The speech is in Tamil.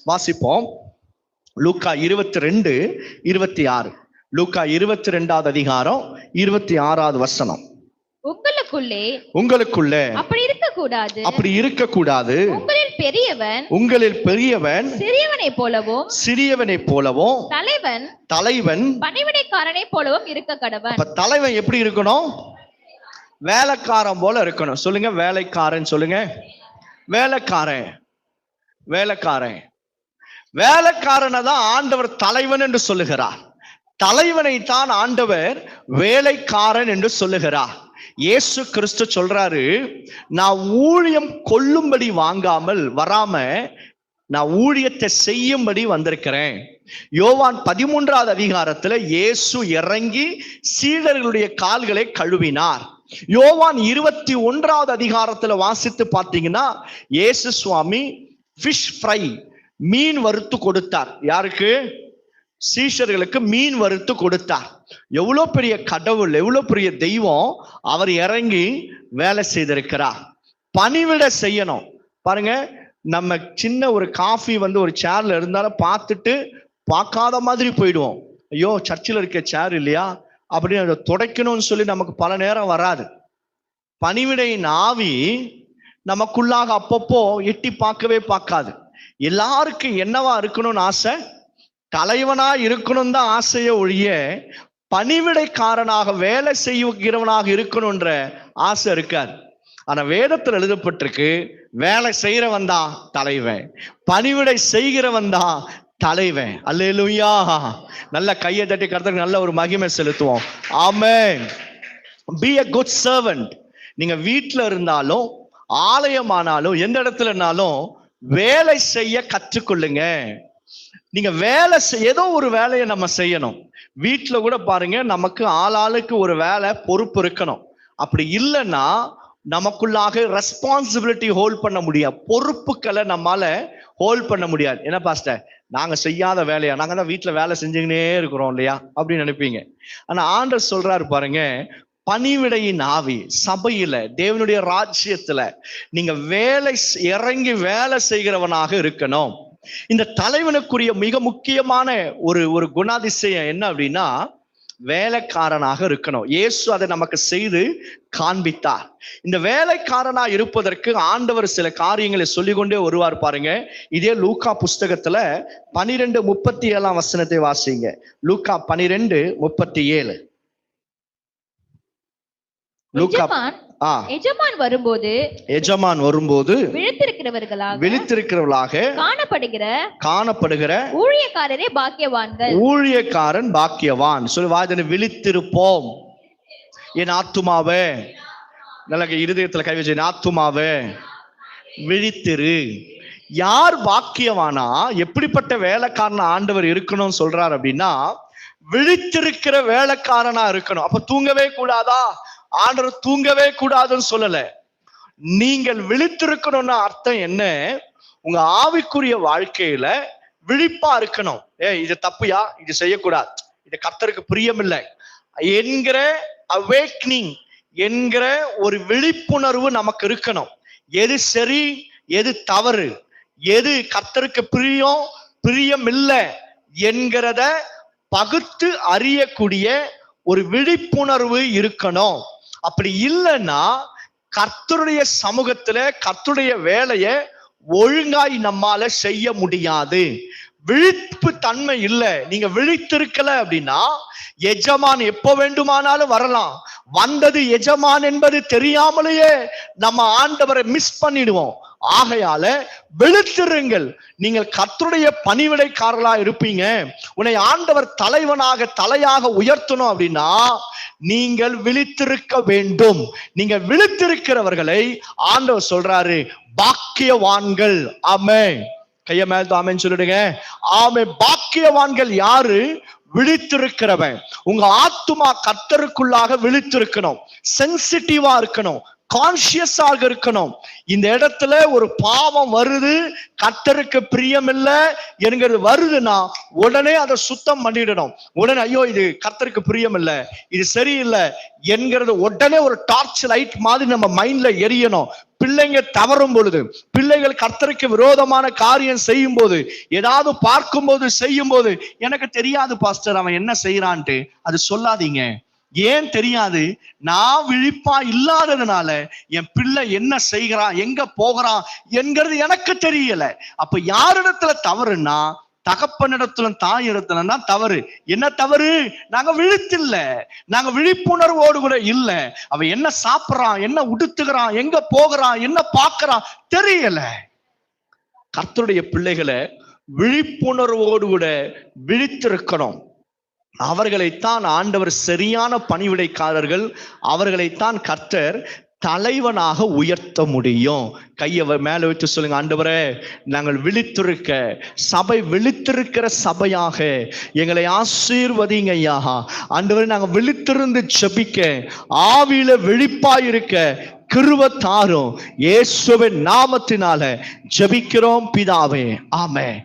வாசிப்போம். லூக்கா 22:26. லூக்கா 22வது அதிகாரம் 26வது வசனம். உங்களுக்குள்ளே அப்படி இருக்கக்கூடாது. உங்களில் பெரியவன் சிறியவனை போலவும் தலைவன் பணிவிடைக்காரனை போலவும் இருக்க கடவன். தலைவன் எப்படி இருக்கணும்? வேலைக்காரன் போல இருக்கணும். சொல்லுங்க, வேலைக்காரன். சொல்லுங்க, வேலைக்காரன். வேலைக்காரனை தான் ஆண்டவர் தலைவன் என்று சொல்லுகிறார். தலைவனை தான் ஆண்டவர் வேலைக்காரன் என்று சொல்லுகிறார். இயேசு கிறிஸ்து சொல்றாரு, நான் ஊழியம் கொள்ளும்படி வராம நான் ஊழியத்தை செய்யும்படி வந்திருக்கிறேன். யோவான் 13வது அதிகாரத்துல இயேசு இறங்கி சீடர்களுடைய கால்களை கழுவினார். யோவான் 21வது அதிகாரத்துல வாசித்து பார்த்தீங்கன்னா இயேசு சுவாமி ஃபிஷ் ஃப்ரை, மீன் வறுத்து கொடுத்தார். யாருக்கு? சீஷர்களுக்கு மீன் வறுத்து கொடுத்தார். எவ்வளவு பெரிய கடவுள், எவ்வளவு பெரிய தெய்வம் அவர் இறங்கி வேலை செய்திருக்கிறார். பணிவிட செய்யணும். பாருங்க, நம்ம சின்ன ஒரு காஃபி ஒரு சேர்ல இருந்தாலும் பார்த்துட்டு பார்க்காத மாதிரி போயிடுவோம். ஐயோ, சர்ச்சில் இருக்க சேர் இல்லையா அப்படின்னு அதை துடைக்கணும்னு சொல்லி நமக்கு பல நேரம் வராது. பணிவிடையின் ஆவி நமக்குள்ளாக அப்பப்போ எட்டி பார்க்கவே பார்க்காது. எல்லாருக்கும் என்னவா இருக்கணும்னு ஆசை? தலைவனா இருக்கணும் தான் ஆசைய ஒழிய பணிவிடைக்காரனாக வேலை செய்கிறவனாக இருக்கணும்ன்ற ஆசை இருக்காது. ஆனா வேதத்தில் எழுதப்பட்டிருக்கு, வேலை செய்யறவன் தான் தலைவன், பணிவிடை செய்கிறவன் தான் தலைவன். அல்லேலூயா. நல்ல கையை தட்டி கர்த்தருக்கு நல்ல ஒரு மகிமை செலுத்துவோம். ஆமென். Be a good servant. நீங்க வீட்டுல இருந்தாலும் ஆலயமானாலும் எந்த இடத்துல இருந்தாலும் வேலை செய்ய கற்றுக்கொள்ளுங்க. நீங்க ஏதோ ஒரு வேலையை நம்ம செய்யணும். வீட்டுல கூட பாருங்க, நமக்கு ஆளாளுக்கு ஒரு வேலை பொறுப்பு இருக்கணும். அப்படி இல்லைன்னா நமக்குள்ளாக ரெஸ்பான்சிபிலிட்டி ஹோல்ட் பண்ண முடியாது, பொறுப்புகளை நம்மால ஹோல்ட் பண்ண முடியாது. என்ன பாஸ்டர், நாங்க செய்யாத வேலையா? நாங்க தான் வீட்டுல வேலை செஞ்சுக்கினே இருக்கிறோம் இல்லையா அப்படின்னு நினைப்பீங்க. ஆனா ஆண்டவர் சொல்றாரு பாருங்க, பணிவிடையின் ஆவி சபையில, தேவனுடைய ராஜ்யத்துல நீங்க இறங்கி வேலை செய்கிறவனாக இருக்கணும். இந்த தலைவனுக்குரிய மிக முக்கியமான ஒரு குணாதிசயம் என்ன அப்படின்னா, வேலைக்காரனாக இருக்கணும். இயேசு அதை நமக்கு செய்து காண்பித்தார். இந்த வேலைக்காரனா இருப்பதற்கு ஆண்டவர் சில காரியங்களை சொல்லிக்கொண்டே வருவார். பாருங்க, இதே லூக்கா புஸ்தகத்துல 12:37 வசனத்தை வாசிங்க. லூக்கா 12:37. எஜமான் வரும்போது விழித்திருக்கிறவர்களாக காணப்படுகிற ஊழியக்காரன் பாக்கியவான். சொல்லி விழித்திருப்போம். என் ஆத்துமாவே, நல்ல இருதயத்துல கை வச்சு, ஆத்துமாவே விழித்திரு. யார் பாக்கியவானா? எப்படிப்பட்ட வேலைக்காரன் ஆண்டவர் இருக்கணும்னு சொல்றார் அப்படின்னா, விழித்திருக்கிற வேலைக்காரனா இருக்கணும். அப்ப தூங்கவே கூடாதா? ஆண்டவர் தூங்கவே கூடாதுன்னு சொல்லல. நீங்கள் விழித்திருக்கணும்னு அர்த்தம் என்ன? உங்க ஆவிக்குரிய வாழ்க்கையில விழிப்பா இருக்கணும். இது தப்புயா, இது செய்யக்கூடாது, இது கர்த்தருக்கு பிரியம் இல்லை என்கிற அவேக்னிங் என்கிற ஒரு விழிப்புணர்வு நமக்கு இருக்கணும். எது சரி, எது தவறு, எது கர்த்தருக்கு பிரியம் இல்லை என்கிறத பகுத்து அறியக்கூடிய ஒரு விழிப்புணர்வு இருக்கணும். அப்படி இல்லைன்னா கர்த்தருடைய சமூகத்துல கர்த்தருடைய வேலையை ஒழுங்காய் நம்மால செய்ய முடியாது. விழிப்பு தன்மை இல்லை. நீங்க விழித்திருக்கல அப்படின்னா எஜமான் எப்ப வேண்டுமானாலும் வரலாம். வந்தது எஜமான் என்பது தெரியாமலேயே நம்ம ஆண்டவரை மிஸ் பண்ணிடுவோம். ஆகையால விழித்திருங்கள். நீங்கள் கர்த்தருடைய பணிவிடைக்காரர்களா இருப்பீங்க. உன்னை ஆண்டவர் தலையாக உயர்த்தணும் அப்படின்னா நீங்கள் விழித்திருக்க வேண்டும். நீங்க விழித்திருக்கிறவர்களை ஆண்டவர் சொல்றாரு பாக்கியவான்கள். ஆமென். கைய மேல ஆமென் சொல்லிடுங்க. ஆமென். பாக்கியவான்கள் யாரு? விழித்திருக்கிறவன். உங்க ஆத்துமா கர்த்தருக்குள்ளாக விழித்திருக்கணும், சென்சிட்டிவா இருக்கணும், கான்சியஸாக இருக்கணும். இந்த இடத்துல ஒரு பாவம் வருது, கர்த்தருக்கு பிரியம் இல்லை என்கிறது வருதுன்னா உடனே அதை சுத்தம் பண்ணிடணும். உடனே ஐயோ இது கர்த்தருக்கு பிரியம் இல்லை, இது சரியில்லை என்கிறது உடனே ஒரு டார்ச் லைட் மாதிரி நம்ம மைண்ட்ல எரியணும். பிள்ளைங்க தவறும் பொழுது, பிள்ளைகள் கர்த்தருக்கு விரோதமான காரியம் செய்யும் போது, ஏதாவது பார்க்கும் போது செய்யும் போது, எனக்கு தெரியாது பாஸ்டர் அவன் என்ன செய்யறான்ட்டு அது சொல்லாதீங்க. ஏன் தெரியாது? நான் விழிப்பா இல்லாததுனால என் பிள்ளை என்ன செய்கிறான், எங்க போகிறான் என்கிறது எனக்கு தெரியல. அப்ப யாரிடத்துல தவறுனா தகப்பனிடத்துல தாயிடத்துல தவறு. என்ன தவறு? நாங்க விழித்தில்ல, நாங்க விழிப்புணர்வோடு கூட இல்ல. அவன் என்ன சாப்பிடுறான், என்ன உடுத்துகிறான், எங்க போகிறான், என்ன பார்க்கறான் தெரியல. கர்த்தருடைய பிள்ளைகளை விழிப்புணர்வோடு கூட விழித்திருக்கணும். அவர்களைத்தான் ஆண்டவர் சரியான பணிவிடைக்காரர்கள், அவர்களைத்தான் கர்த்தர் தலைவனாக உயர்த்த முடியும். கையை மேல வச்சு சொல்லுங்க, ஆண்டவரே நாங்கள் விழித்திருக்க, சபை விழித்திருக்கிற சபையாக எங்களை ஆசீர்வதிங்க ஐயா. ஆண்டவரே நாங்கள் விழித்திருந்து ஜெபிக்க, ஆவியில விழிப்பாயிருக்க கிருபை தாரும். இயேசுவின் நாமத்தினால ஜெபிக்கிறோம் பிதாவே, ஆமென்.